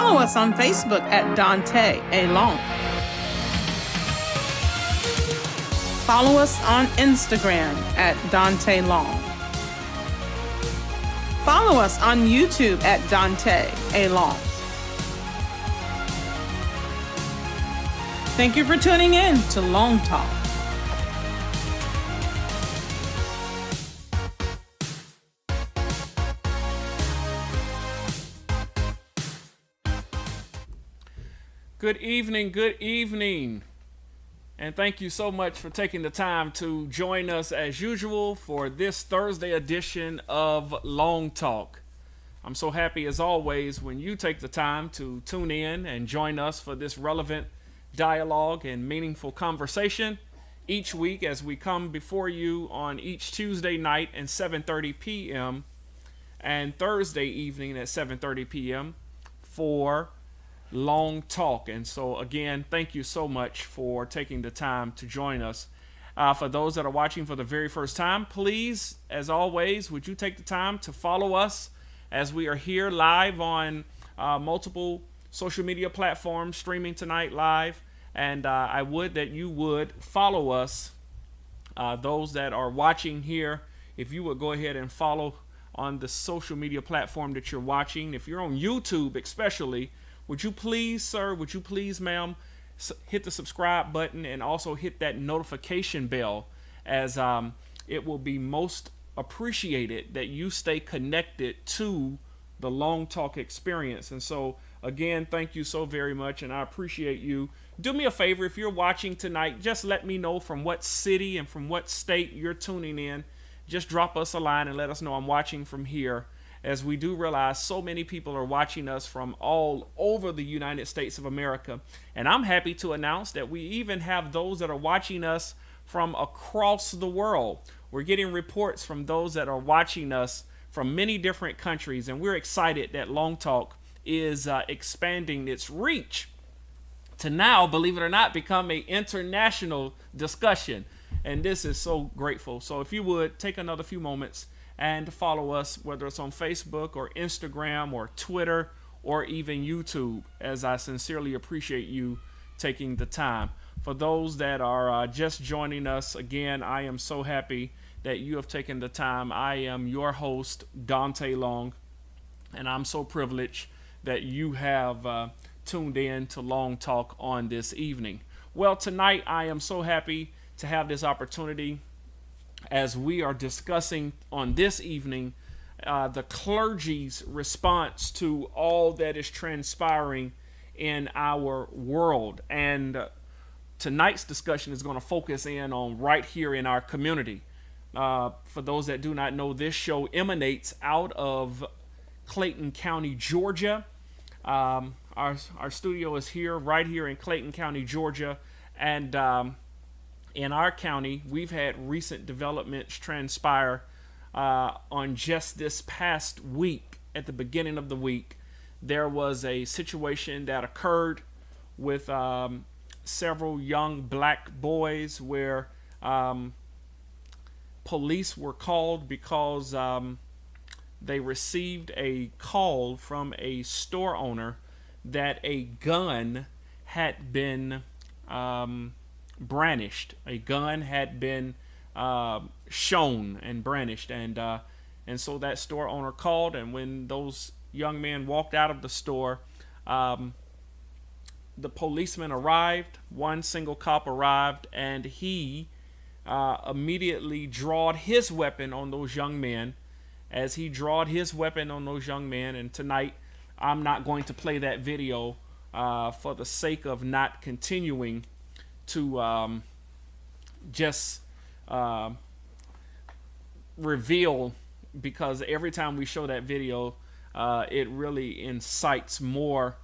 Follow us on Facebook at Daunta A. Long. Follow us on Instagram at Daunta Long. Follow us on YouTube at Daunta A. Long. Thank you for tuning in to Long Talk. Good evening, and thank you so much for taking the time to join us as usual for this Thursday edition of Long Talk. I'm so happy as always when you take the time to tune in and join us for this relevant dialogue and meaningful conversation each week as we come before you on each Tuesday night at 7:30 p.m. and Thursday evening at 7:30 p.m. for Long Talk. And so again, thank you so much for taking the time to join us. For those that are watching for the very first time, please, as always, would you take the time to follow us as we are here live on multiple social media platforms, streaming tonight live. And I would that you would follow us. Those that are watching here, if you would go ahead and follow on the social media platform that you're watching. If you're on YouTube especially, would you please, sir, would you please, ma'am, hit the subscribe button and also hit that notification bell, as it will be most appreciated that you stay connected to the Long Talk experience. And so, again, thank you so very much, and I appreciate you. Do me a favor, if you're watching tonight, just let me know from what city and from what state you're tuning in. Just drop us a line and let us know I'm watching from here, as we do realize so many people are watching us from all over the United States of America. And I'm happy to announce that we even have those that are watching us from across the world. We're getting reports from those that are watching us from many different countries, and we're excited that Long Talk is expanding its reach to now, believe it or not, become an international discussion. And this is so grateful. So if you would take another few moments and follow us, whether it's on Facebook or Instagram or Twitter or even YouTube, as I sincerely appreciate you taking the time. For those that are just joining us, again, I am so happy that you have taken the time. I am your host, Daunta Long, and I'm so privileged that you have tuned in to Long Talk on this evening. Well, tonight I am so happy to have this opportunity as we are discussing on this evening the clergy's response to all that is transpiring in our world. And tonight's discussion is going to focus in on right here in our community. For those that do not know, this show emanates out of Clayton County, Georgia. Our studio is here, right here in Clayton County, Georgia. And in our county, we've had recent developments transpire on just this past week. At the beginning of the week, there was a situation that occurred with several young black boys where police were called because they received a call from a store owner that a gun had been brandished. A gun had been shown and brandished, and so that store owner called, and when those young men walked out of the store, the policeman arrived. One single cop arrived, and he immediately drawed his weapon on those young men. As he drawed his weapon on those young men, and tonight I'm not going to play that video for the sake of not continuing to just reveal, because every time we show that video, it really incites more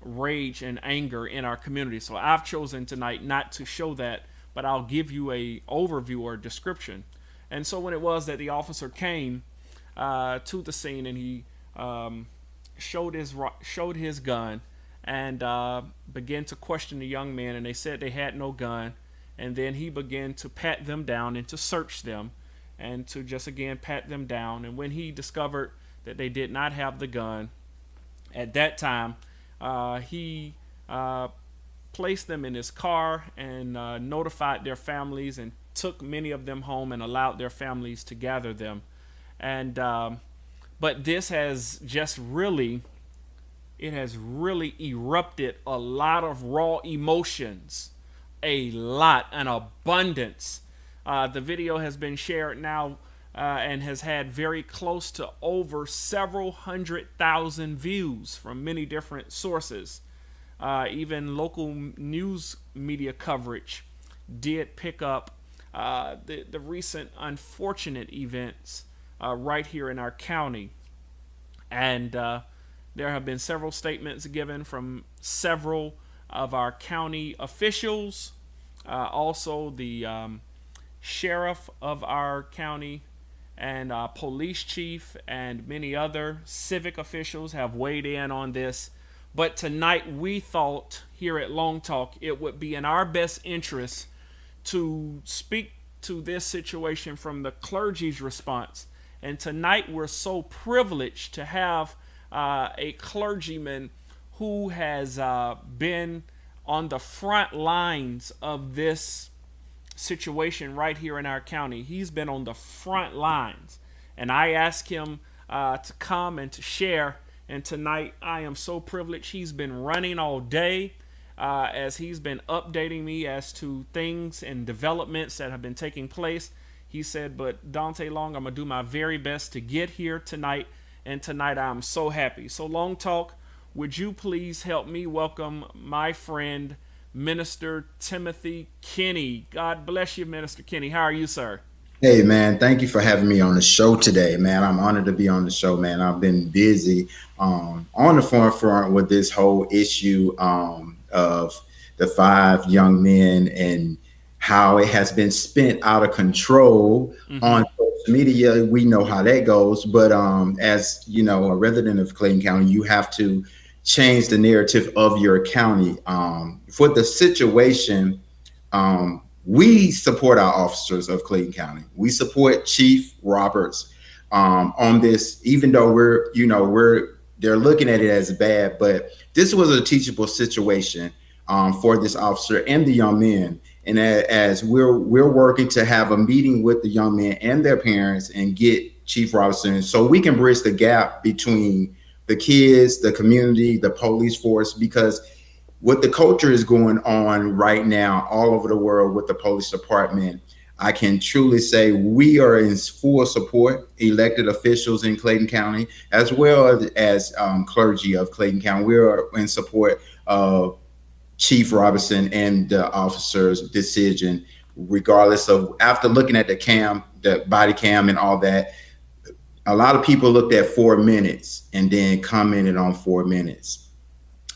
rage and anger in our community. So I've chosen tonight not to show that, but I'll give you a overview or description. And so when it was that the officer came to the scene, and he showed his gun and began to question the young man, and they said they had no gun, and then he began to pat them down and to search them and to just again pat them down. And when he discovered that they did not have the gun, At that time, he placed them in his car and notified their families and took many of them home and allowed their families to gather them. And but this has just really, it has really erupted a lot of raw emotions, a lot, an abundance. The video has been shared now and has had very close to over several 100,000 views from many different sources. Even local news media coverage did pick up the recent unfortunate events right here in our county. And there have been several statements given from several of our county officials, also the sheriff of our county and police chief and many other civic officials have weighed in on this. But tonight we thought here at Long Talk it would be in our best interest to speak to this situation from the clergy's response. And tonight we're so privileged to have a clergyman who has been on the front lines of this situation right here in our county. He's been on the front lines. And I asked him to come and to share. And tonight I am so privileged. He's been running all day as he's been updating me as to things and developments that have been taking place. He said, but Daunta Long, I'm going to do my very best to get here tonight. And tonight I'm so happy. So Long Talk, would you please help me welcome my friend, Minister Timothy Kenny. God bless you, Minister Kenny. How are you, sir? Hey, man, thank you for having me on the show today, man. I'm honored to be on the show, man. I've been busy on the forefront with this whole issue of the 5 young men and how it has been spent out of control on social media. We know how that goes. But as you know, a resident of Clayton County, you have to change the narrative of your county. For the situation, we support our officers of Clayton County. We support Chief Roberts on this, even though they're looking at it as bad, but this was a teachable situation for this officer and the young men. And as we're working to have a meeting with the young men and their parents and get Chief Robertson so we can bridge the gap between the kids, the community, the police force, because what the culture is going on right now all over the world with the police department, I can truly say we are in full support, elected officials in Clayton County, as well as clergy of Clayton County. We are in support of Chief Robinson and the officer's decision, regardless of, after looking at the body cam and all that, a lot of people looked at 4 minutes and then commented on 4 minutes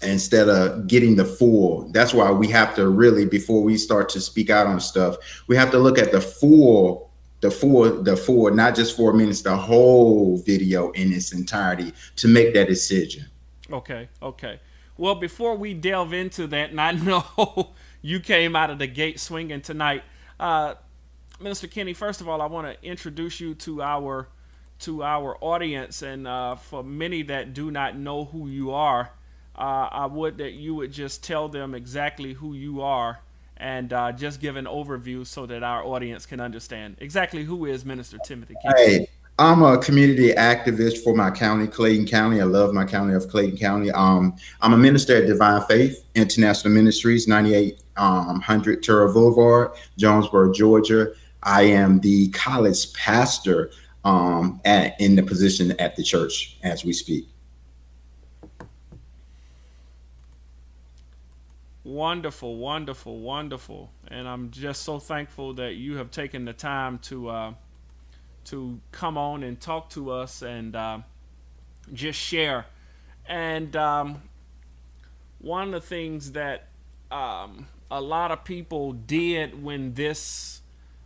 instead of getting the full. That's why we have to really, before we start to speak out on stuff, we have to look at the full, not just 4 minutes, the whole video in its entirety to make that decision. Okay. Well, before we delve into that, and I know you came out of the gate swinging tonight, Minister Kenny, first of all, I want to introduce you to our audience, and for many that do not know who you are, I would that you would just tell them exactly who you are and just give an overview so that our audience can understand exactly who is Minister Timothy Kenny. Hey, I'm a community activist for my county, Clayton County. I love my county of Clayton County. I'm a minister at Divine Faith International Ministries, 9800 Terra Boulevard, Jonesboro, Georgia. I am the college pastor in the position at the church as we speak. Wonderful. And I'm just so thankful that you have taken the time to come on and talk to us and just share. And one of the things that a lot of people did when this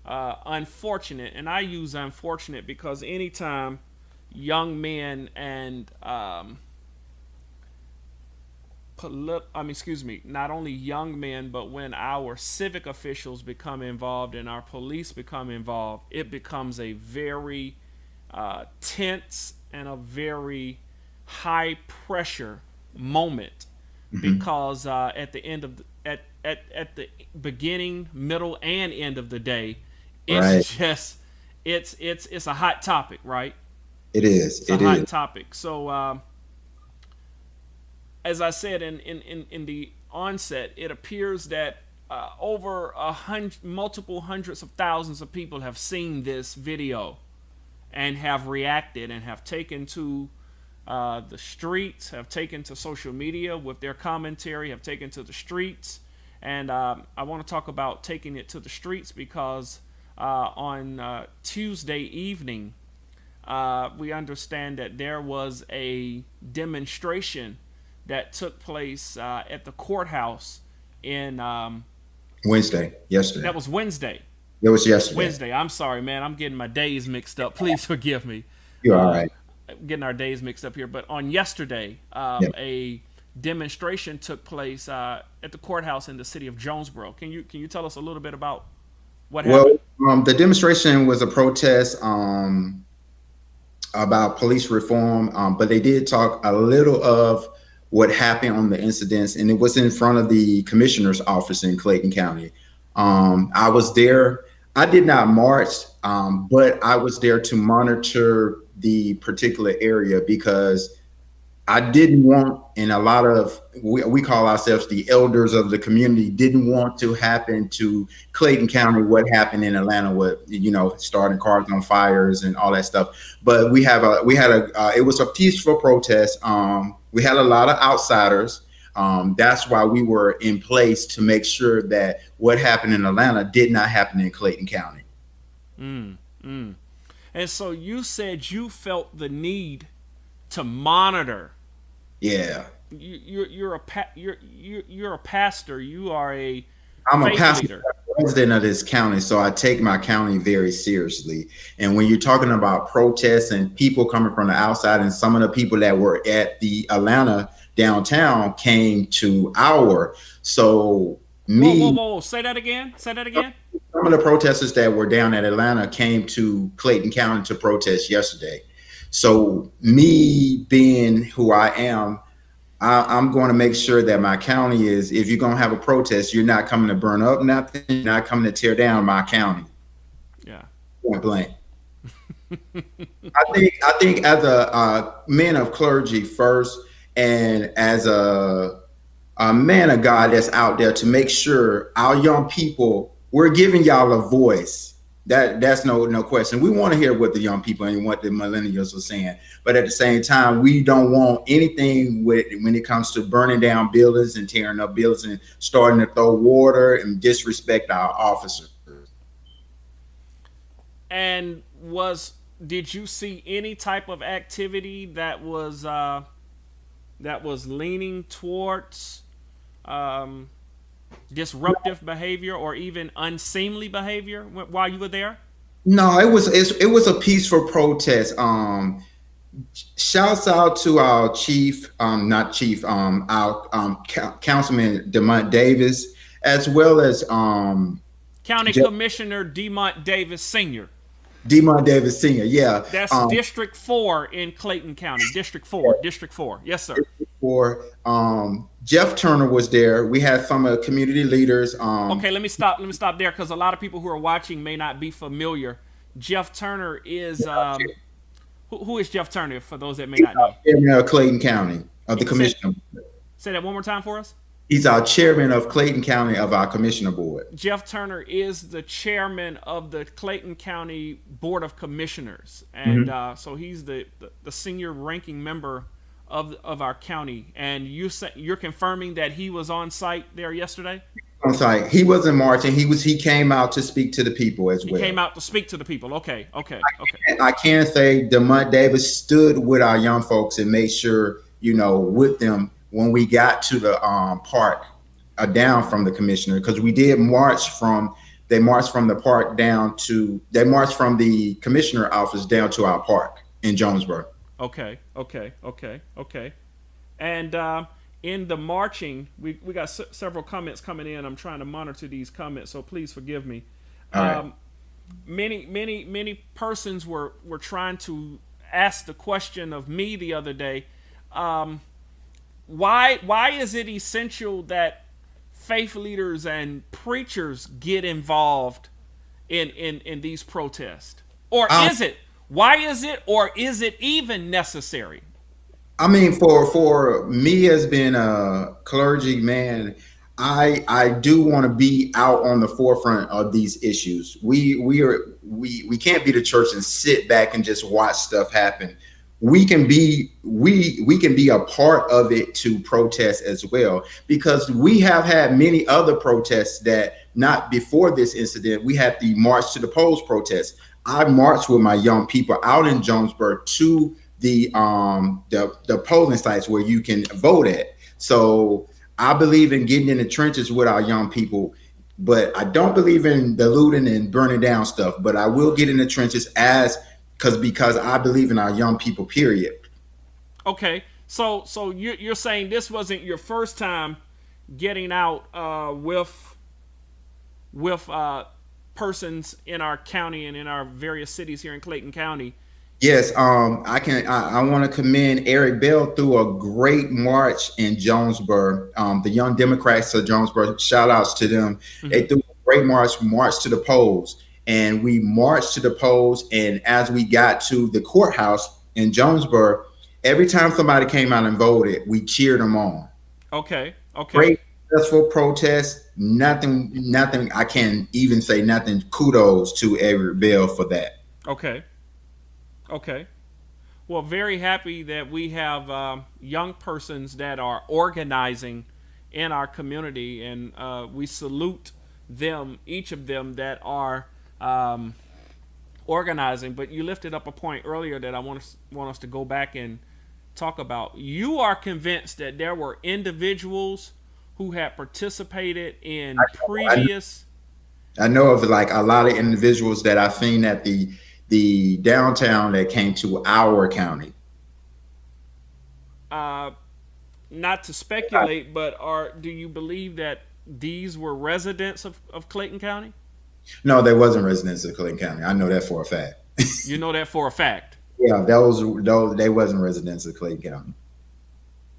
unfortunate, and I use unfortunate because anytime young men and not only young men, but when our civic officials become involved and our police become involved, it becomes a very tense and a very high pressure moment because at the end of at the beginning, middle, and end of the day, it's Right. just it's a hot topic, right? It is. It's a It hot is. topic. So as I said in the onset, it appears that multiple hundreds of thousands of people have seen this video and have reacted and have taken to the streets, have taken to social media with their commentary, have taken to the streets. And I want to talk about taking it to the streets because on Tuesday evening, we understand that there was a demonstration that took place at the courthouse in Yesterday. that was Wednesday. It was yesterday. Wednesday. I'm sorry, man. I'm getting my days mixed up. Please forgive me. You're all right. Getting our days mixed up here. But on yesterday, Yep. a demonstration took place at the courthouse in the city of Jonesboro. Can you tell us a little bit about what happened? Well, the demonstration was a protest about police reform, but they did talk a little of what happened on the incidents, and it was in front of the commissioner's office in Clayton County. I was there. I did not march, but I was there to monitor the particular area because I didn't want, and a lot of, we call ourselves the elders of the community, didn't want to happen to Clayton County what happened in Atlanta with, starting cars on fires and all that stuff. But it was a peaceful protest. We had a lot of outsiders. That's why we were in place to make sure that what happened in Atlanta did not happen in Clayton County. And so you said you felt the need to monitor. Yeah. You're a pastor. You are a I'm a faith pastor, leader. resident of this county, so I take my county very seriously. And when you're talking about protests and people coming from the outside, and some of the people that were at the Atlanta downtown came to so me. Whoa! Say that again. Say that again. Some of the protesters that were down at Atlanta came to Clayton County to protest yesterday. So me being who I am, I'm going to make sure that my county is, if you're going to have a protest, you're not coming to burn up nothing, you're not coming to tear down my county. Yeah. Point blank. I think as a man of clergy first, and as a man of God that's out there to make sure our young people, we're giving y'all a voice. That's no question. We want to hear what the young people and what the millennials are saying, but at the same time, we don't want anything when it comes to burning down buildings and tearing up buildings and starting to throw water and disrespect our officers. And did you see any type of activity that was leaning towards disruptive behavior or even unseemly behavior while you were there? No, it was a peaceful protest. Shouts out to our chief, not chief, our councilman DeMont Davis, as well as County Commissioner DeMont Davis Sr. DeMont Davis Sr. Yeah, That's District 4 in Clayton County. District 4. Yes, sir. For Jeff Turner was there. We had some community leaders. Okay, let me stop there because a lot of people who are watching may not be familiar. Jeff Turner is who is Jeff Turner for those that may not know? Chairman of Clayton County of the commissioner. Say that one more time for us. He's our chairman of Clayton County of our commissioner board. Jeff Turner is the chairman of the Clayton County Board of Commissioners, and so he's the senior ranking member of our county. And you're confirming that he was on site there yesterday? On site. He wasn't marching. He came out to speak to the people as well. He came out to speak to the people. Okay. I can say DeMont Davis stood with our young folks and made sure, with them when we got to the park down from the commissioner, because we did march from the park they marched from the commissioner office down to our park in Jonesboro. Okay. And in the marching, we got several comments coming in. I'm trying to monitor these comments, so please forgive me. All right. Many persons were trying to ask the question of me the other day. Why is it essential that faith leaders and preachers get involved in these protests? Or Um, is it? Why is it? Or is it even necessary? I mean, for me as being a clergy man, I do want to be out on the forefront of these issues. We can't be the church and sit back and just watch stuff happen. We can be a part of it to protest as well, because we have had many other protests that, not before this incident, we had the March to the Polls protest. I marched with my young people out in Jonesboro to the polling sites where you can vote at. So I believe in getting in the trenches with our young people, but I don't believe in the looting and burning down stuff. But I will get in the trenches because I believe in our young people. Period. Okay, so you're saying this wasn't your first time getting out with persons in our county and in our various cities here in Clayton County. Yes, I want to commend Eric Bell through a great march in Jonesboro. The Young Democrats of Jonesboro, shout outs to them. They Mm-hmm. threw a great march to the polls, and we marched to the polls. And as we got to the courthouse in Jonesboro, every time somebody came out and voted, we cheered them on. Okay, okay, Great, successful protest. Nothing. I can't even say nothing. Kudos to Eric Bell for that. okay, okay. Well, very happy that we have young persons that are organizing in our community, and we salute them, each of them that are organizing. But you lifted up a point earlier that I want us to go back and talk about. You are convinced that there were individuals who had participated in previous. I know of like a lot of individuals that I've seen at the downtown that came to our county. Uh, Not to speculate, but do you believe that these were residents of Clayton County? No, they wasn't residents of Clinton County. I know that for a fact. You know that for a fact. Yeah, those they wasn't residents of Clayton County.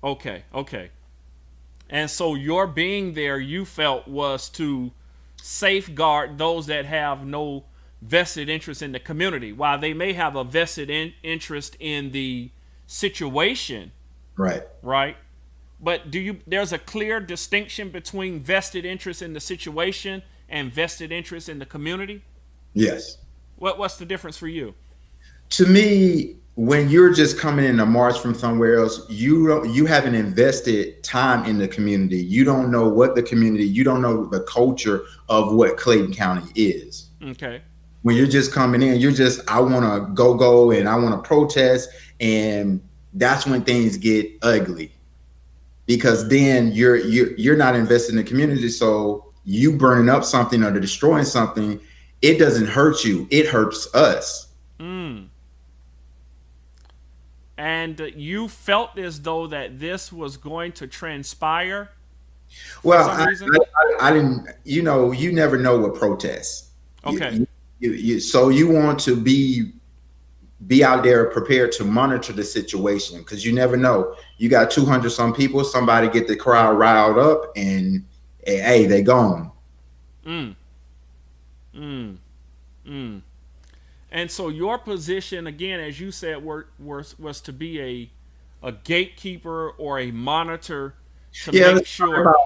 Okay, okay. And so your being there, you felt, was to safeguard those that have no vested interest in the community. While they may have a vested interest in the situation, Right. right? But there's a clear distinction between vested interest in the situation and vested interest in the community? Yes. What's the difference for you? To me, when you're just coming in a march from somewhere else, you haven't invested time in the community. You don't know what the community, you don't know the culture of what Clayton County is. Okay. When you're just coming in, I want to go and I want to protest, and that's when things get ugly, because then you're not invested in the community. So you burning up something or destroying something, it doesn't hurt you, it hurts us. Mm. And you felt as though that this was going to transpire for Well, some reason? I didn't. You never know with protests. Okay. So you want to be out there prepared to monitor the situation, because you never know. You got 200 some people. Somebody get the crowd riled up, and hey, they gone. Mm. Mm. Mm. And so your position, again, as you said, was to be a gatekeeper or a monitor to make sure. About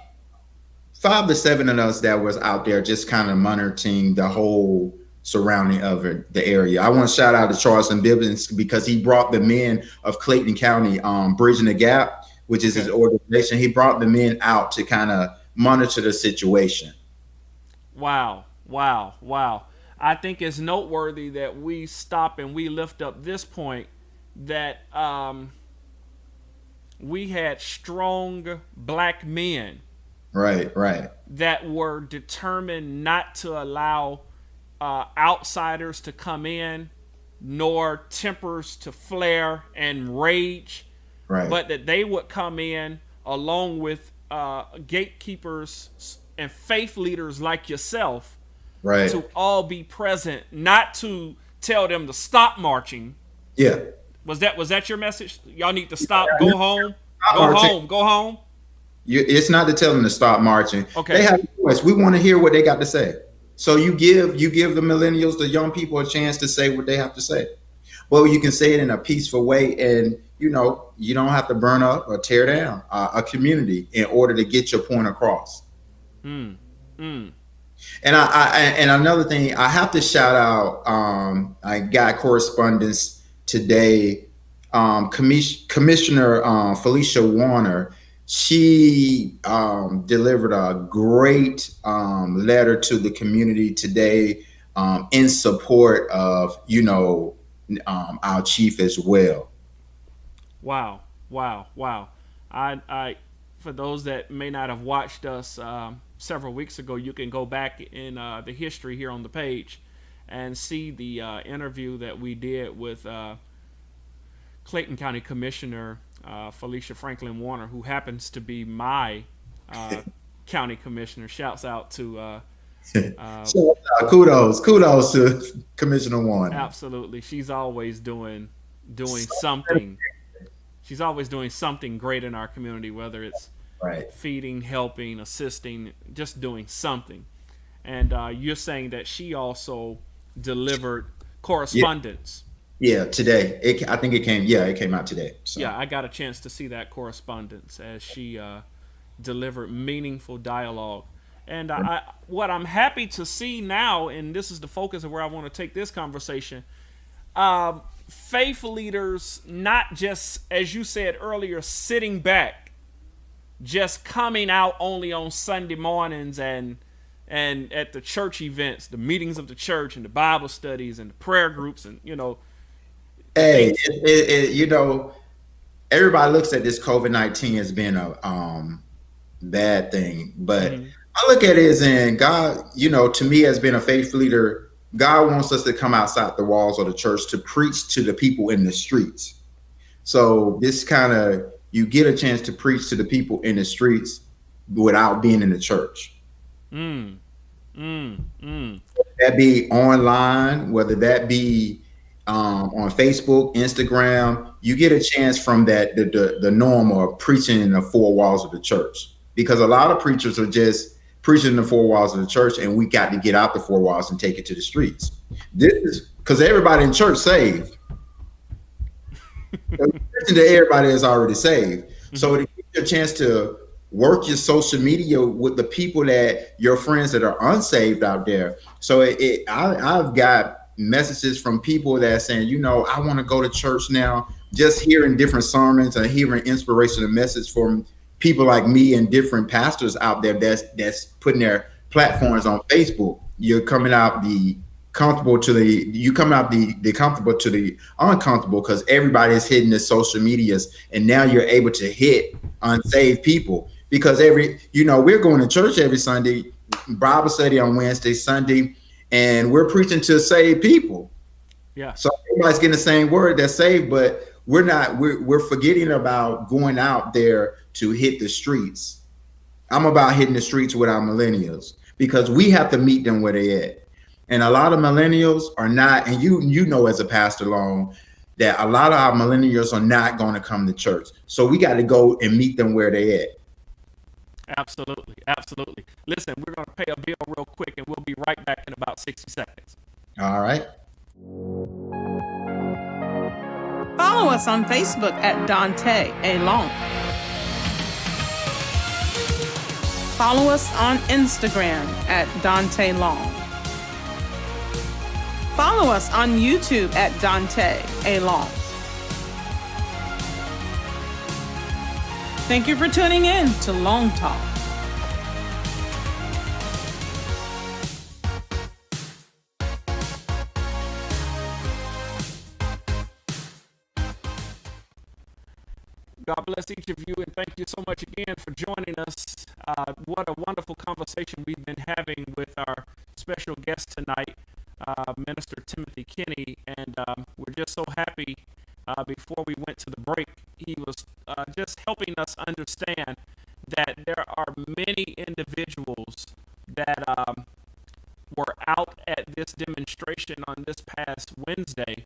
5 to 7 of us that was out there just kind of monitoring the whole surrounding of the area. I want to shout out to Charleston Bibbins, because he brought the men of Clayton County, Bridging the Gap, which is his organization. He brought the men out to kind of monitor the situation. Wow, wow, wow. I think it's noteworthy that we stop and we lift up this point that we had strong black men, Right. that were determined not to allow outsiders to come in, nor tempers to flare and rage, Right. but that they would come in along with gatekeepers and faith leaders like yourself, Right. to all be present, not to tell them to stop marching, Yeah. Was that your message? Y'all need to stop, go home, Stop go marching. home, go home. It's not to tell them to stop marching. Okay. They have a voice. We want to hear what they got to say. So you give the millennials, the young people, a chance to say what they have to say. Well, you can say it in a peaceful way, and you don't have to burn up or tear down a community in order to get your point across. Mm. Mm. And another thing, I have to shout out. I got correspondence today. Commissioner Felicia Warner, she delivered a great letter to the community today in support of our chief as well. Wow, wow, wow. I, for those that may not have watched us several weeks ago, you can go back in the history here on the page and see the interview that we did with Clayton County Commissioner Felicia Franklin Warner, who happens to be my county commissioner. Shouts out to So kudos to Commissioner Warner. absolutely. She's always doing something. She's always doing something great in our community, whether it's Right. feeding, helping, assisting, just doing something. And you're saying that she also delivered correspondence. Yeah, today. I think it came. Yeah, it came out today. So. Yeah, I got a chance to see that correspondence as she delivered meaningful dialogue. And what I'm happy to see now, and this is the focus of where I want to take this conversation, faith leaders not just, as you said earlier, sitting back, just coming out only on Sunday mornings and at the church events, the meetings of the church and the Bible studies and the prayer groups and Hey, everybody looks at this COVID-19 as being a bad thing, but I look at it as in God. To me, as being a faith leader, God wants us to come outside the walls of the church to preach to the people in the streets. So this kind of, you get a chance to preach to the people in the streets without being in the church. That be online, whether that be on Facebook, Instagram, you get a chance from that the norm of preaching in the four walls of the church. Because a lot of preachers are just preaching in the four walls of the church, and we got to get out the four walls and take it to the streets. This is because everybody in church saved. Preaching to everybody is already saved. So to get a chance to work your social media with the people that your friends that are unsaved out there. So I've got messages from people that are saying, I want to go to church now. Just hearing different sermons and hearing inspirational message from people like me and different pastors out there that's putting their platforms on Facebook. You're coming out the comfortable to the comfortable to the uncomfortable, because everybody is hitting the social medias, and now you're able to hit unsaved people because we're going to church every Sunday, Bible study on Wednesday, Sunday, and we're preaching to saved people. Yeah. So everybody's getting the same word, that's saved, but we're forgetting about going out there to hit the streets. I'm about hitting the streets with our millennials because we have to meet them where they at. And a lot of millennials are not, and as a pastor Long, that a lot of our millennials are not going to come to church. So we got to go and meet them where they at. Absolutely. Absolutely. Listen, we're going to pay a bill real quick and we'll be right back in about 60 seconds. All right. Follow us on Facebook at Daunta A. Long. Follow us on Instagram at Daunta Long. Follow us on YouTube at Daunta A. Long. Thank you for tuning in to Long Talk. God bless each of you, and thank you so much again for joining us. What a wonderful conversation we've been having with our special guest tonight, Minister Timothy Kinney, and we're just so happy. Before we went to the break, he was just helping us understand that there are many individuals that were out at this demonstration on this past Wednesday,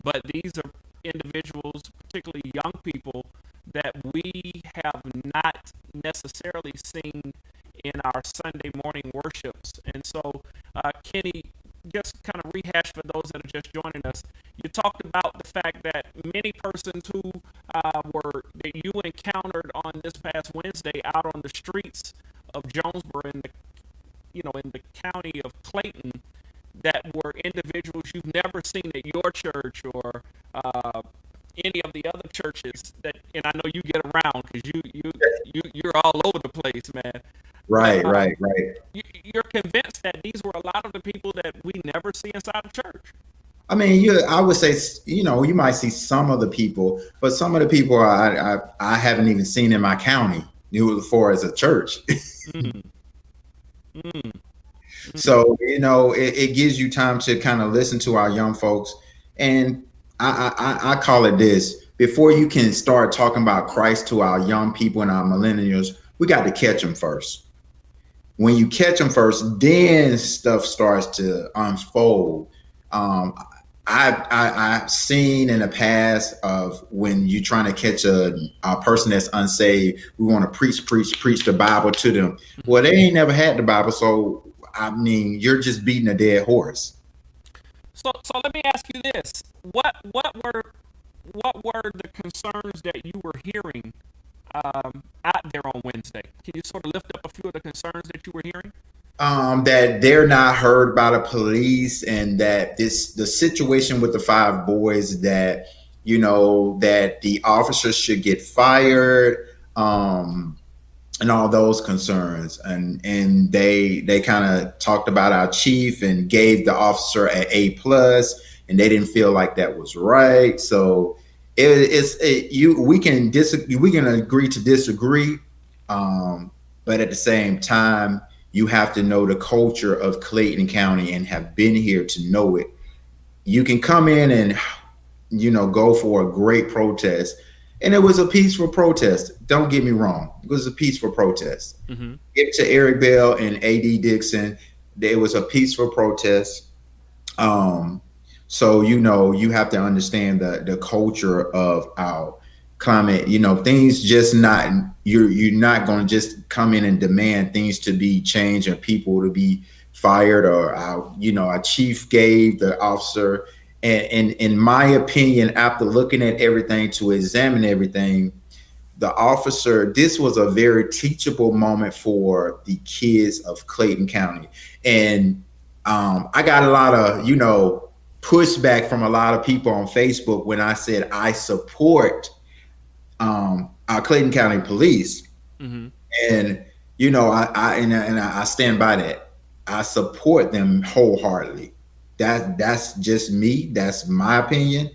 but these are individuals we have not necessarily seen in our Sunday morning worships. And so, Kenny, just kind of rehash for those that are just joining us. You talked about the fact that many persons who were that you encountered on this past Wednesday out on the streets of Jonesboro in the in the county of Clayton, that were individuals you've never seen at your church or any of the other churches that, and I know you get around because you're all over the place, man. But Right, right, right. you're convinced that these were a lot of the people that we never see inside the church. I mean, I would say, you might see some of the people, but some of the people I haven't even seen in my county, for as a church. Mm, mm, mm. So, it gives you time to kind of listen to our young folks. And I call it this: before you can start talking about Christ to our young people and our millennials, we got to catch them first. When you catch them first, then stuff starts to unfold. Um, I've seen in the past of when you're trying to catch a person that's unsaved, we want to preach the Bible to them. Well, they ain't never had the Bible, so I mean, you're just beating a dead horse. So let me ask you this: what were the concerns that you were hearing out there on Wednesday? Can you sort of lift up a few of the concerns that you were hearing? That they're not heard by the police, and that the situation with the five boys, that that the officers should get fired, and all those concerns, and they kind of talked about our chief and gave the officer an A+, and they didn't feel like that was right. So we can agree to disagree, but at the same time, you have to know the culture of Clayton County and have been here to know it. You can come in and go for a great protest, and it was a peaceful protest. Don't get me wrong, it was a peaceful protest. Mm-hmm. Give it to Eric Bell and A.D. Dixon. It was a peaceful protest. So you have to understand the culture of our climate. Things just not you're not going to just come in and demand things to be changed and people to be fired, or our chief gave the officer. And in my opinion, after looking at everything, to examine everything, the officer, this was a very teachable moment for the kids of Clayton County. And I got a lot of pushback from a lot of people on Facebook when I said I support our Clayton County Police. Mm-hmm. And I stand by that. I support them wholeheartedly. That's just me. That's my opinion.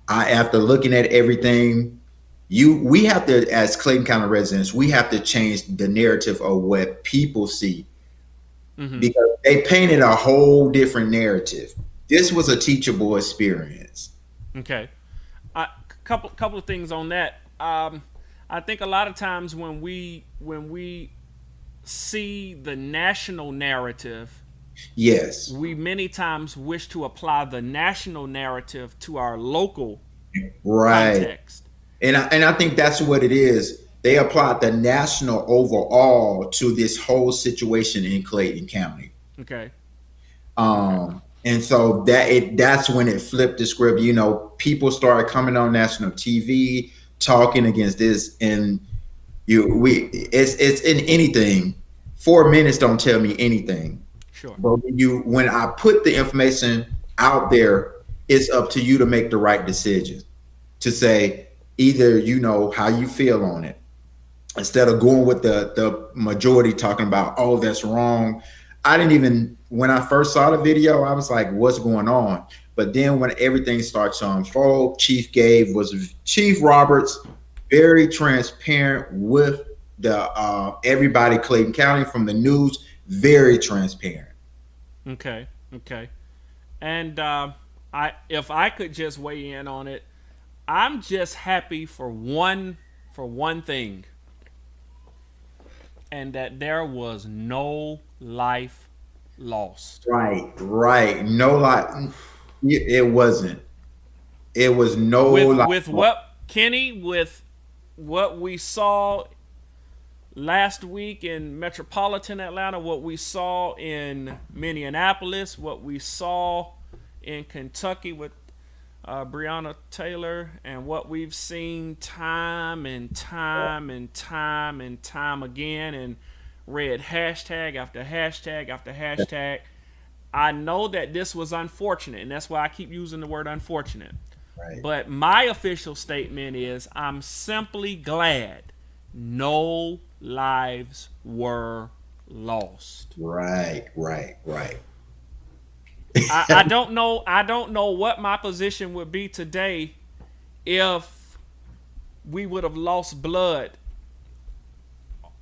After looking at everything, we have to, as Clayton County residents, we have to change the narrative of what people see, Mm-hmm. because they painted a whole different narrative. This was a teachable experience. Okay. Couple of things on that. I think a lot of times when we see the national narrative, Yes. we many times wish to apply the national narrative to our local Right. context. And I think that's what it is. They applied the national overall to this whole situation in Clayton County. Okay. And so that's when it flipped the script. People started coming on national TV talking against this, and it's in anything. 4 minutes don't tell me anything. Sure. But when I put the information out there, it's up to you to make the right decision. To say either how you feel on it, instead of going with the majority talking about, oh, that's wrong. When I first saw the video, I was like, what's going on? But then when everything starts to unfold, Chief Roberts, very transparent with the everybody, Clayton County, from the news, very transparent. Okay. And if I could just weigh in on it, I'm just happy for one thing, and that there was no life lost. Right. No lie. It wasn't. It was no lie. With what, Kenny, with what we saw last week in metropolitan Atlanta, what we saw in Minneapolis, what we saw in Kentucky with Breonna Taylor, and what we've seen time and time and time and time again, and read hashtag after hashtag after hashtag. I know that this was unfortunate, and that's why I keep using the word unfortunate. Right. But my official statement is I'm simply glad no lives were lost. Right. I don't know what my position would be today if we would have lost blood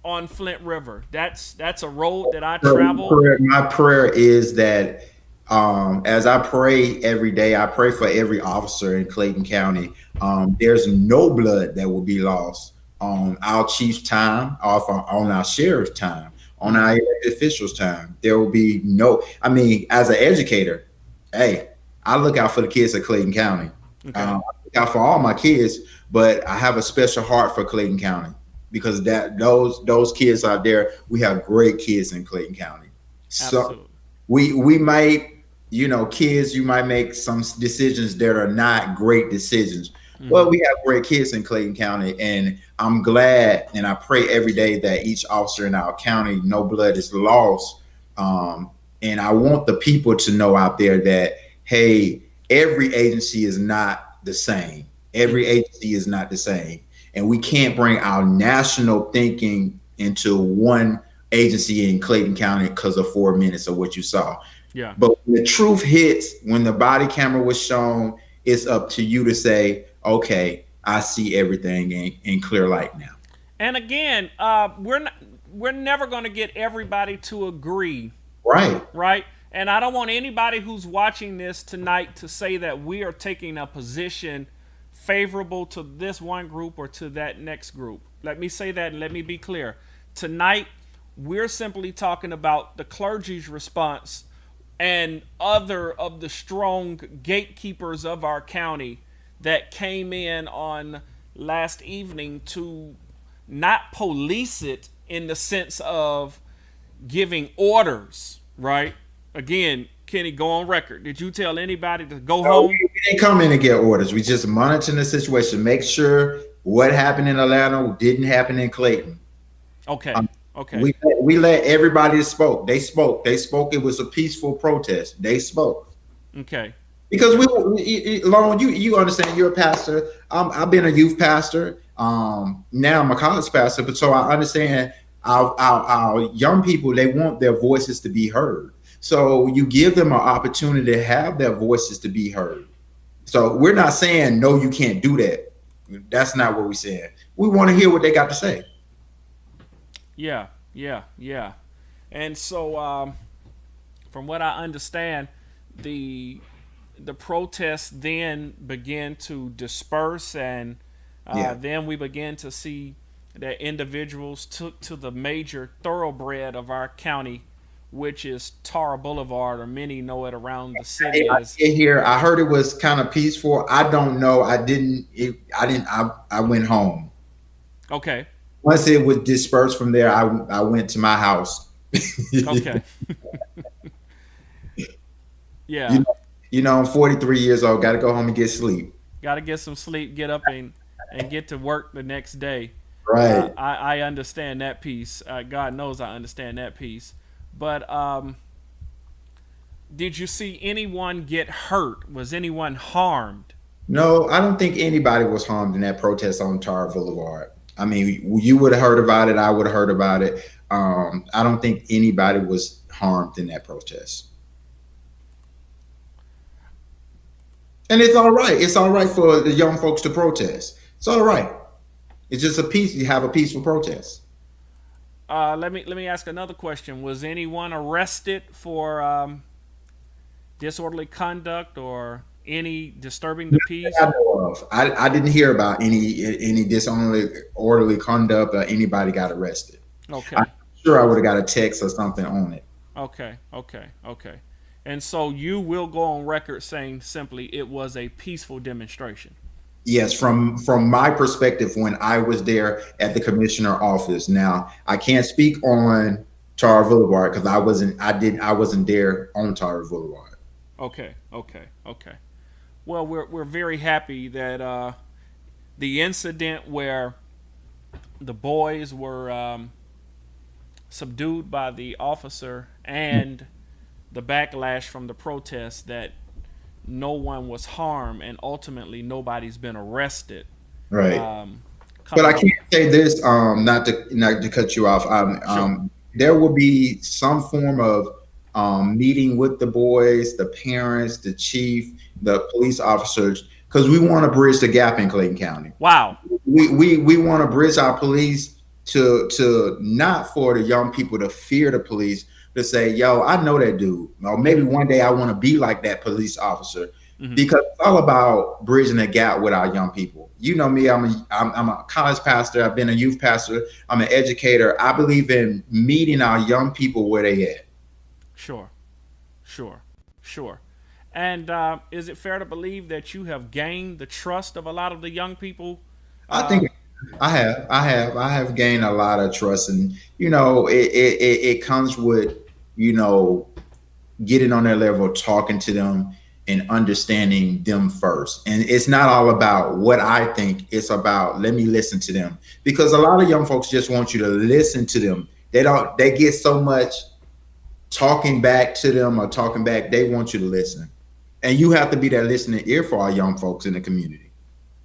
on Flint River. That's a road that I travel. My prayer is that as I pray every day, I pray for every officer in Clayton County. There's no blood that will be lost on our chief's time, on our sheriff's time, on our elected officials' time. There will be no. I mean, as an educator, hey, I look out for the kids of Clayton County. Okay. I look out for all my kids, but I have a special heart for Clayton County because those kids out there, we have great kids in Clayton County. So Absolutely. we might, kids, you might make some decisions that are not great decisions. Well, we have great kids in Clayton County, and I'm glad, and I pray every day that each officer in our county, no blood is lost. And I want the people to know out there that, hey, every agency is not the same. Every agency is not the same. And we can't bring our national thinking into one agency in Clayton County because of 4 minutes of what you saw. Yeah. But when the truth hits, when the body camera was shown, it's up to you to say, okay, I see everything in clear light now. And again, we're never going to get everybody to agree. Right. And I don't want anybody who's watching this tonight to say that we are taking a position favorable to this one group or to that next group. Let me say that and let me be clear. Tonight, we're simply talking about the clergy's response and other of the strong gatekeepers of our county that came in on last evening to not police it in the sense of giving orders, right? Again, Kenny, go on record. Did you tell anybody to go home? We didn't come in and get orders. We just monitoring the situation, make sure what happened in Atlanta didn't happen in Clayton. Okay. Okay. We let everybody spoke. They spoke. It was a peaceful protest. They spoke. Okay. Because Lauren, you understand. You're a pastor. I've been a youth pastor. Now I'm a college pastor, but so I understand our young people. They want their voices to be heard. So you give them an opportunity to have their voices to be heard. So we're not saying no, you can't do that. That's not what we're saying. We want to hear what they got to say. Yeah. And so, from what I understand, the protests then began to disperse, and then we began to see that individuals took to the major thoroughbred of our county, which is Tara Boulevard, or many know it around the city as. I heard it was kind of peaceful. I don't know. I went home. Okay. Once it was dispersed from there, I went to my house. Okay. Yeah. I'm 43 years old. Got to go home and get sleep. Got to get some sleep, get up and get to work the next day. Right. I understand that piece. God knows I understand that piece. But did you see anyone get hurt? Was anyone harmed? No, I don't think anybody was harmed in that protest on Tar Boulevard. I mean, you would have heard about it. I would have heard about it. I don't think anybody was harmed in that protest. And it's all right. It's all right for the young folks to protest. It's all right. It's just you have a peaceful protest. Let me ask another question. Was anyone arrested for disorderly conduct or any disturbing the peace? I know of. I didn't hear about any disorderly conduct or anybody got arrested. Okay. I'm sure I would have got a text or something on it. Okay. And so you will go on record saying simply it was a peaceful demonstration. Yes, from my perspective, when I was there at the commissioner office. Now, I can't speak on Tar Boulevard because I wasn't there on Tar Boulevard. Okay, okay, okay. Well, we're very happy that the incident where the boys were subdued by the officer and the backlash from the protests, that no one was harmed and ultimately nobody's been arrested. Right. Um, But I Coming up, can't say this, not to cut you off. sure. There will be some form of meeting with the boys, the parents, the chief, the police officers, because we want to bridge the gap in Clayton County. Wow. We want to bridge our police to not for the young people to fear the police, to say, yo, I know that dude, or maybe one day I want to be like that police officer, Hmm. because it's all about bridging the gap with our young people. You know me, I'm a college pastor, I've been a youth pastor, I'm an educator. I believe in meeting our young people where they at. Sure, sure, sure. And is it fair to believe that you have gained the trust of a lot of the young people? I think Um, I have gained a lot of trust, and it comes with you know getting on their level, talking to them, and understanding them first. And it's not all about what I think; it's about let me listen to them, because a lot of young folks just want you to listen to them. They don't. They get so much talking back to them or talking back. They want you to listen, and you have to be that listening ear for our young folks in the community.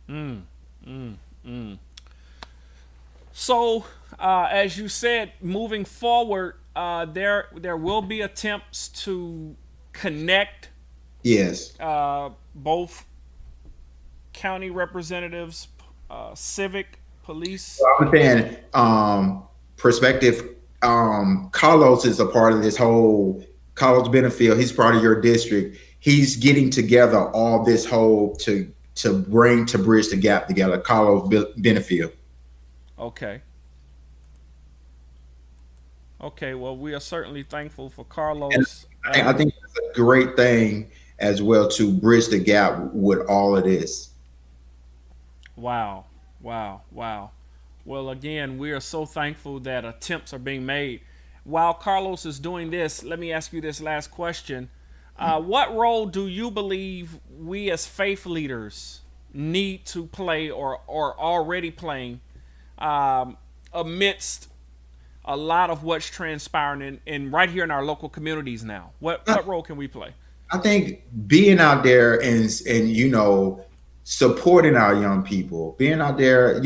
mm, mm, mm. So, as you said, moving forward, there will be attempts to connect Yes. both county representatives, civic, police. I'm saying perspective. Carlos is a part of this whole Carlos Benefield. He's part of your district. He's getting together all this whole to bridge the gap together. Carlos Benefield. Okay. Okay. Well, we are certainly thankful for Carlos. I And think it's a great thing as well to bridge the gap with all of this. wow, wow, wow. Well, again, we are so thankful that attempts are being made. While Carlos is doing this, let me ask you this last question. What role do you believe we as faith leaders need to play or already playing um, amidst a lot of what's transpiring in right here in our local communities now? What role can we play? I think being out there and supporting our young people, being out there,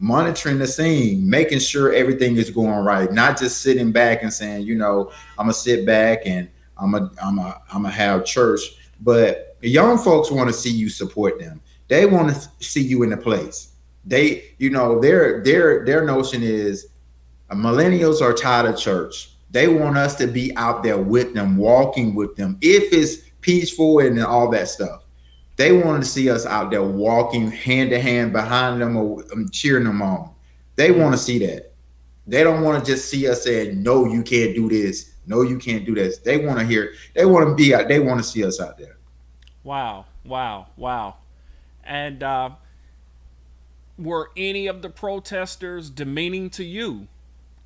monitoring the scene, making sure everything is going right, not just sitting back and saying, I'm gonna sit back and I'm gonna have church. But the young folks want to see you support them. They want to see you in the place. Their notion is millennials are tired of church. They want us to be out there with them, walking with them. If it's peaceful and all that stuff, they want to see us out there walking hand to hand behind them or cheering them on. They want to see that. They don't want to just see us saying, "No, you can't do this. No, you can't do this." They want to hear. They want to be out. They want to see us out there. Wow, wow, wow. And were any of the protesters demeaning to you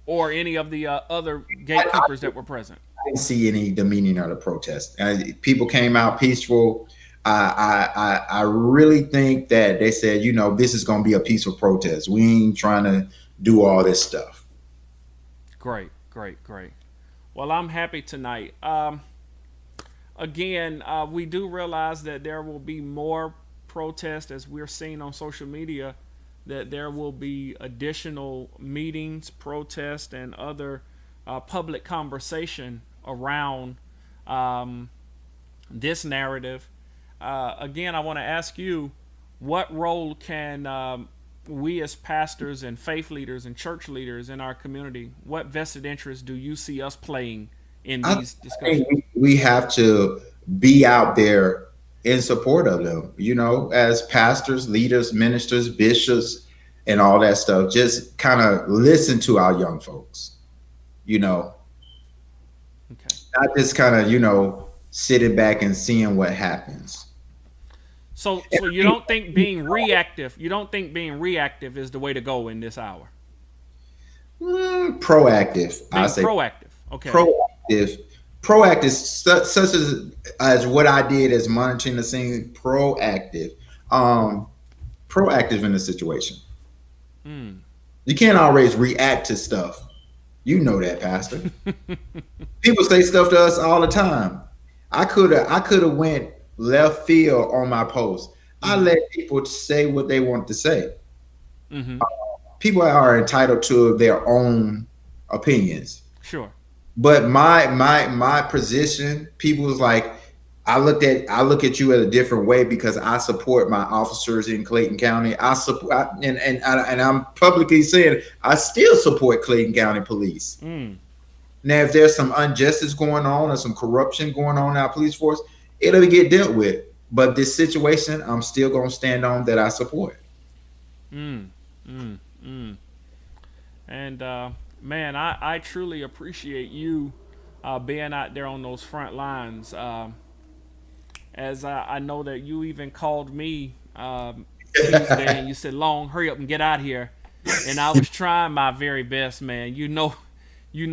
or any of the other I gatekeepers that were present? didn't see any demeaning of the protest. People came out peaceful. I really think that they said, this is going to be a peaceful protest. We ain't trying to do all this stuff. Great, great, great. Well, I'm happy tonight. Again, we do realize that there will be more protests as we're seeing on social media, that there will be additional meetings, protests, and other public conversation around um, this narrative. Again, I want to ask you, what role can we as pastors and faith leaders and church leaders in our community, what vested interest do you see us playing in I these think discussions? we have to be out there in support of them, as pastors, leaders, ministers, bishops, and all that stuff. Just kind of listen to our young folks, you know, Okay. not just kind of, sitting back and seeing what happens. So you don't think being reactive? You don't think being reactive is the way to go in this hour? Proactive. I Being say proactive. Okay. proactive. Proactive, such as what I did as monitoring the scene. Proactive. Um, Proactive in the situation. You can't always react to stuff. You know that, Pastor. People say stuff to us all the time. I could have went left field on my post. I let people say what they want to say. Mm-hmm. People are entitled to their own opinions. Sure. But my position, people was like, I look at you in a different way because I support my officers in Clayton County. I support and I'm publicly saying I still support Clayton County Police. Now, if there's some injustice going on or some corruption going on in our police force, it'll get dealt with. But this situation, I'm still gonna stand on that I support. And man, I truly appreciate you being out there on those front lines. As I know that you even called me Tuesday and you said, "Long, hurry up and get out here." And I was trying my very best, man. You know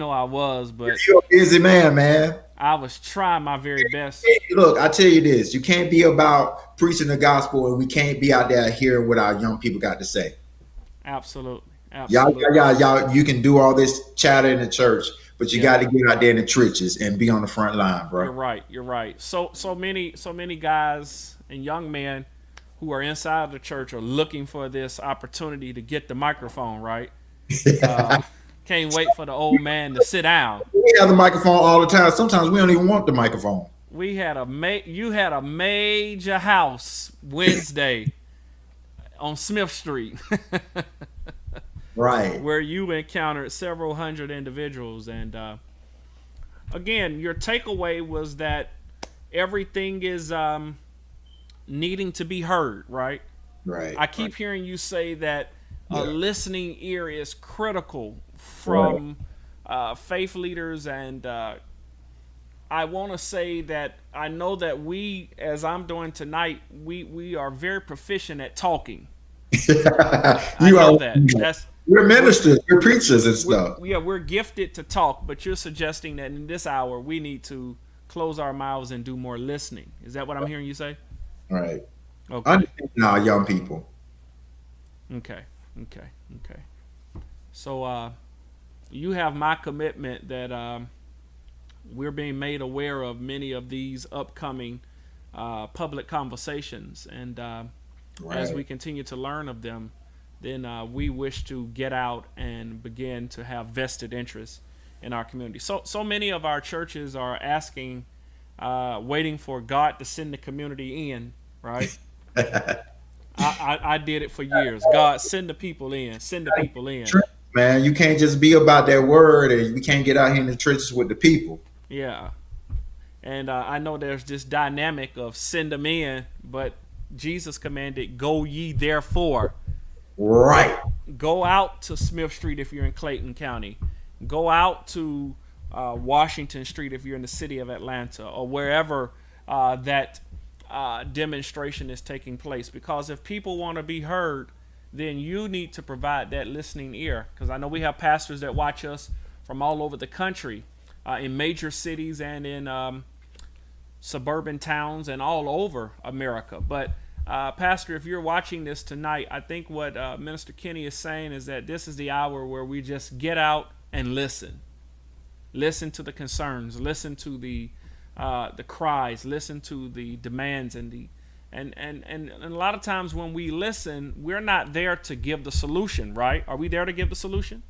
I was, but You're a busy man, man. I was trying my very best. Look, I tell you this: you can't be about preaching the gospel, and we can't be out there hearing what our young people got to say. Absolutely. Y'all, you can do all this chatter in the church, but you got to get out there in the trenches and be on the front line, bro. You're right. So many guys and young men who are inside of the church are looking for this opportunity to get the microphone, right? Can't wait for the old man to sit down. We have the microphone all the time. Sometimes we don't even want the microphone. You had a major house Wednesday on Smith Street. Right. Where you encountered several hundred individuals. And again, your takeaway was that everything is needing to be heard, right? Right. I keep hearing you say that a listening ear is critical from faith leaders. And I want to say that I know that we, as I'm doing tonight, we are very proficient at talking. I know that. We're ministers, we're preachers and stuff. We're gifted to talk, but you're suggesting that in this hour we need to close our mouths and do more listening. Is that what I'm hearing you say? Right. Okay. Understand our young people. Okay. So you have my commitment that we're being made aware of many of these upcoming public conversations, and as we continue to learn of them, then we wish to get out and begin to have vested interest in our community. So many of our churches are asking, waiting for God to send the community in, right? I did it for years. God, send the people in. Send the people in. Man, you can't just be about that word, and we can't get out here in the trenches with the people. Yeah. And I know there's this dynamic of send them in, but Jesus commanded, "Go ye therefore." Right. Go out to Smith Street if you're in Clayton County. Go out to Washington Street if you're in the city of Atlanta, or wherever that demonstration is taking place. Because if people want to be heard, then you need to provide that listening ear. Because I know we have pastors that watch us from all over the country, in major cities and in suburban towns and all over America. But Pastor, if you're watching this tonight, I think what Minister Kenny is saying is that this is the hour where we just get out and listen. Listen to the concerns. Listen to the cries. Listen to the demands and a lot of times when we listen, we're not there to give the solution, right? Are we there to give the solution?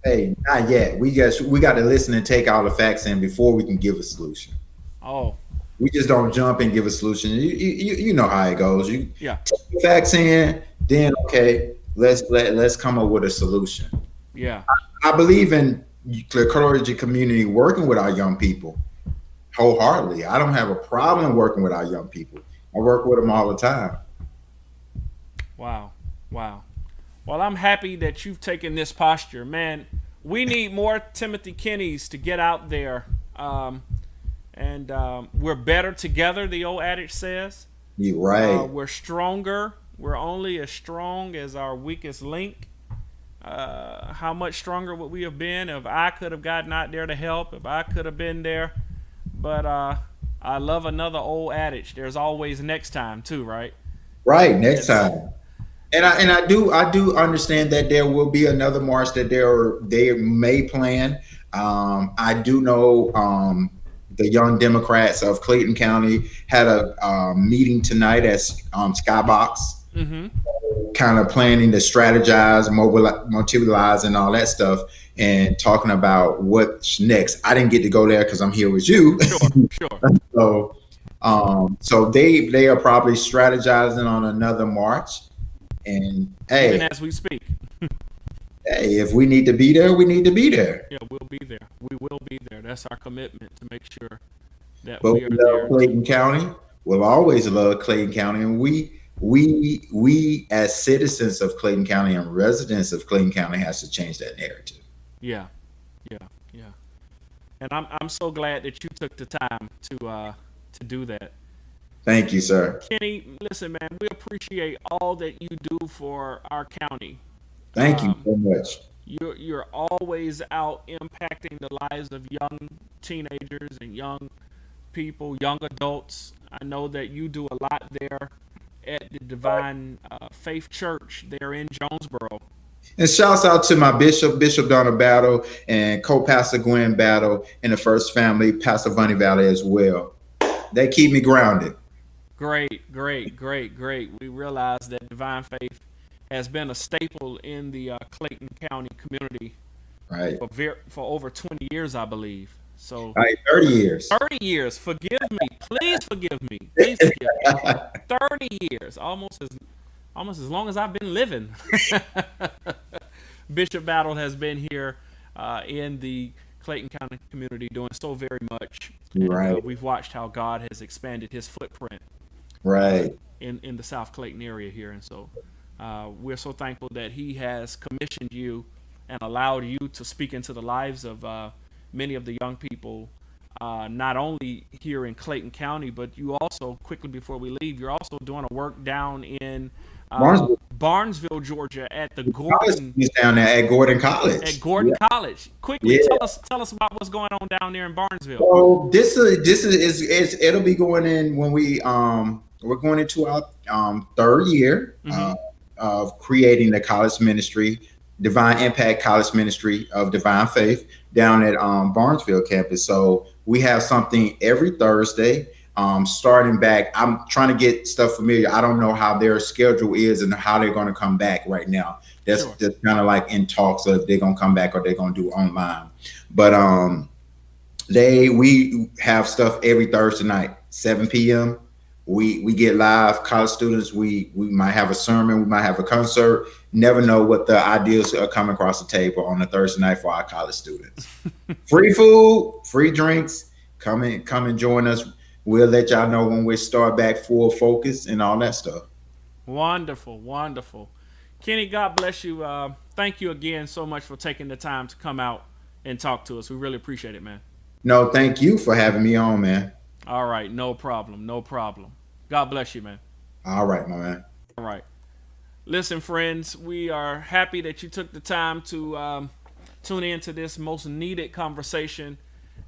Hey, not yet. We got to listen and take all the facts in before we can give a solution. Oh. We just don't jump and give a solution. You know how it goes. You take the facts in, then okay, let's come up with a solution. Yeah. I believe in the clergy community working with our young people wholeheartedly. I don't have a problem working with our young people. I work with them all the time. Wow. Well, I'm happy that you've taken this posture, man. We need more Timothy Kennys to get out there. And we're better together, the old adage says. You're right. We're stronger. We're only as strong as our weakest link. How much stronger would we have been if I could have gotten out there to help, if I could have been there? But I love another old adage. There's always next time too, right? Right. Next It's time. And I do understand that there will be another march that they may plan. I do know the Young Democrats of Clayton County had a meeting tonight at Skybox, mm-hmm. kind of planning to strategize, mobilize, and all that stuff, and talking about what's next. I didn't get to go there because I'm here with you. Sure. So they are probably strategizing on another march. And hey, Even as we speak. hey, if we need to be there, we need to be there. Yeah, we'll be there. We will be there. That's our commitment to make sure that But we we are love there. Clayton County. We'll always love Clayton County, and we as citizens of Clayton County and residents of Clayton County has to change that narrative. Yeah, yeah, yeah. And I'm so glad that you took the time to do that. Thank you, sir. Kenny, listen, man, we appreciate all that you do for our county. Thank you so much. You're always out impacting the lives of young teenagers and young people, young adults. I know that you do a lot there at the Divine Faith Church there in Jonesboro. And shouts out to my Bishop Donna Battle, and co-pastor Gwen Battle, and the First Family, Pastor Bunny Valley as well. They keep me grounded. Great. We realize that Divine Faith has been a staple in the Clayton County community Right. for over 20 years, I believe. So Right, 30 years. 30 years. Forgive me. Please forgive me. Please forgive me. 30 years. Almost as long as I've been living. Bishop Battle has been here in the Clayton County community doing so very much. And, Right. we've watched how God has expanded his footprint Right. in the South Clayton area here. And so we're so thankful that he has commissioned you and allowed you to speak into the lives of many of the young people, not only here in Clayton County, but you also, quickly before we leave, you're also doing a work down in Barnesville, Georgia, at the Gordon. He's down there at Gordon College. At Gordon Yeah. College. Quickly, Yeah. tell us about what's going on down there in Barnesville. So this is it'll be going in when we're going into our third year of creating the college ministry, Divine Impact College Ministry of Divine Faith down at Barnesville campus. So we have something every Thursday. Starting back, I'm trying to get stuff familiar. I don't know how their schedule is and how they're going to come back right now. That's Sure. just kind of like in talks of if they're going to come back or they're going to do online. But we have stuff every Thursday night, 7 p.m. We get live college students. We might have a sermon, we might have a concert. Never know what the ideas are coming across the table on a Thursday night for our college students. Free food, free drinks. Come and join us. We'll let y'all know when we start back full focus and all that stuff. Wonderful. Kenny, God bless you. Thank you again so much for taking the time to come out and talk to us. We really appreciate it, man. No, thank you for having me on, man. All right, no problem. God bless you, man. All right, my man. All right. Listen, friends, we are happy that you took the time to tune in to this most needed conversation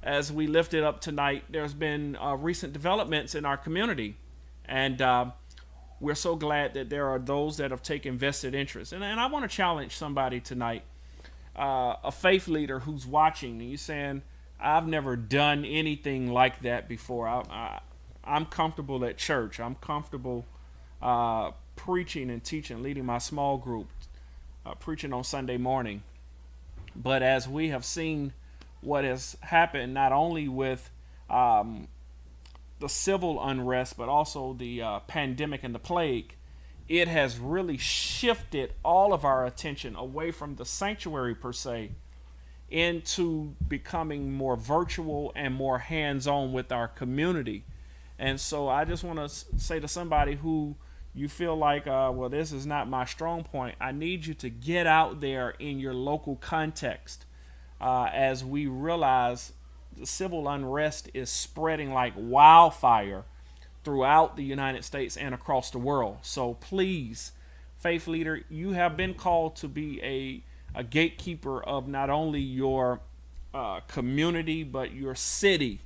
as we lift it up tonight. There's been recent developments in our community, and we're so glad that there are those that have taken vested interest. And I want to challenge somebody tonight, a faith leader who's watching, and you're saying, I've never done anything like that before. I'm comfortable at church. I'm comfortable preaching and teaching, leading my small group, preaching on Sunday morning. But as we have seen what has happened, not only with the civil unrest, but also the pandemic and the plague, it has really shifted all of our attention away from the sanctuary per se into becoming more virtual and more hands-on with our community. And so I just want to say to somebody who you feel like, well, this is not my strong point, I need you to get out there in your local context as we realize the civil unrest is spreading like wildfire throughout the United States and across the world. So please, faith leader, you have been called to be a gatekeeper of not only your community, but your city.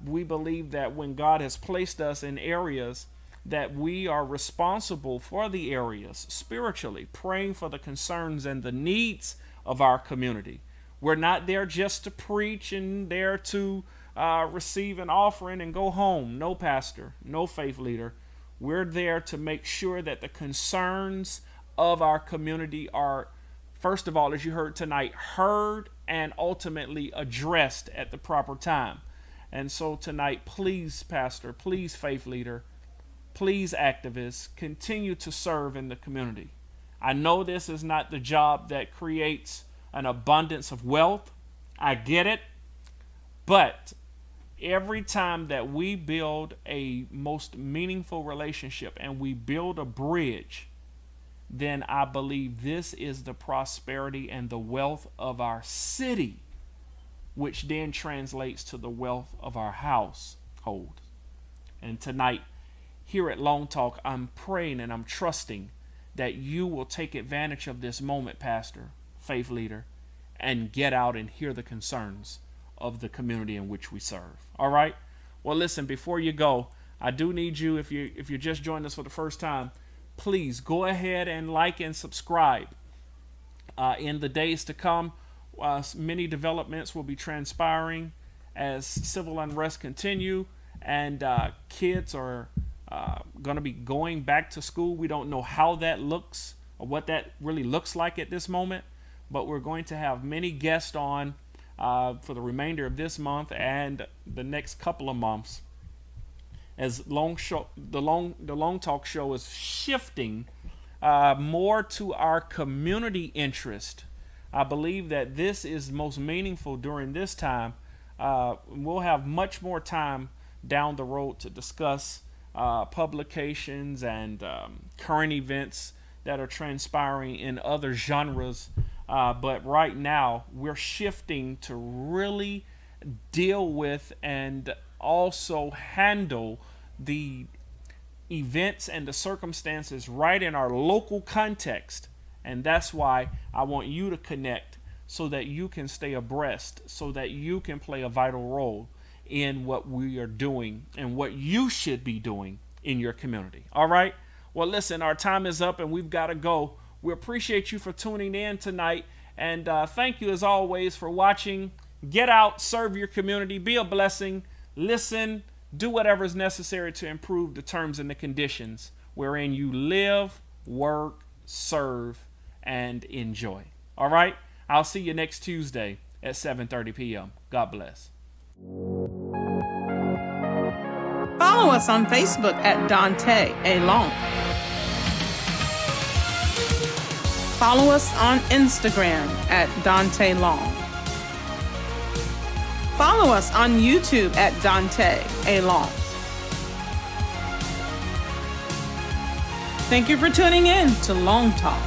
We believe that when God has placed us in areas, that we are responsible for the areas spiritually, praying for the concerns and the needs of our community. We're not there just to preach and there to receive an offering and go home. No pastor, no faith leader. We're there to make sure that the concerns of our community are, first of all, as you heard tonight, heard and ultimately addressed at the proper time. And so tonight, please, pastor, please, faith leader, please, activists, continue to serve in the community. I know this is not the job that creates an abundance of wealth. I get it. But every time that we build a most meaningful relationship and we build a bridge, then I believe this is the prosperity and the wealth of our city, which then translates to the wealth of our household. And tonight, here at Long Talk, I'm praying and I'm trusting that you will take advantage of this moment, pastor, faith leader, and get out and hear the concerns of the community in which we serve. All right? Well, listen, before you go, I do need you, if you just joined us for the first time, please go ahead and like and subscribe. In the days to come, many developments will be transpiring as civil unrest continue, and kids are going to be going back to school. We don't know how that looks or what that really looks like at this moment, but we're going to have many guests on for the remainder of this month and the next couple of months, as the Long Talk show is shifting more to our community interest. I believe that this is most meaningful during this time. We'll have much more time down the road to discuss publications and current events that are transpiring in other genres. But right now, we're shifting to really deal with and also handle the events and the circumstances right in our local context. And that's why I want you to connect so that you can stay abreast, so that you can play a vital role in what we are doing and what you should be doing in your community. All right? Well, listen, our time is up and we've got to go. We appreciate you for tuning in tonight. And thank you, as always, for watching. Get out, serve your community, be a blessing, listen, do whatever is necessary to improve the terms and the conditions wherein you live, work, serve, and enjoy. All right? I'll see you next Tuesday at 7:30 p.m. God bless. Follow us on Facebook at Daunta A. Long. Follow us on Instagram at Daunta Long. Follow us on YouTube at Daunta A. Long. Thank you for tuning in to Long Talk.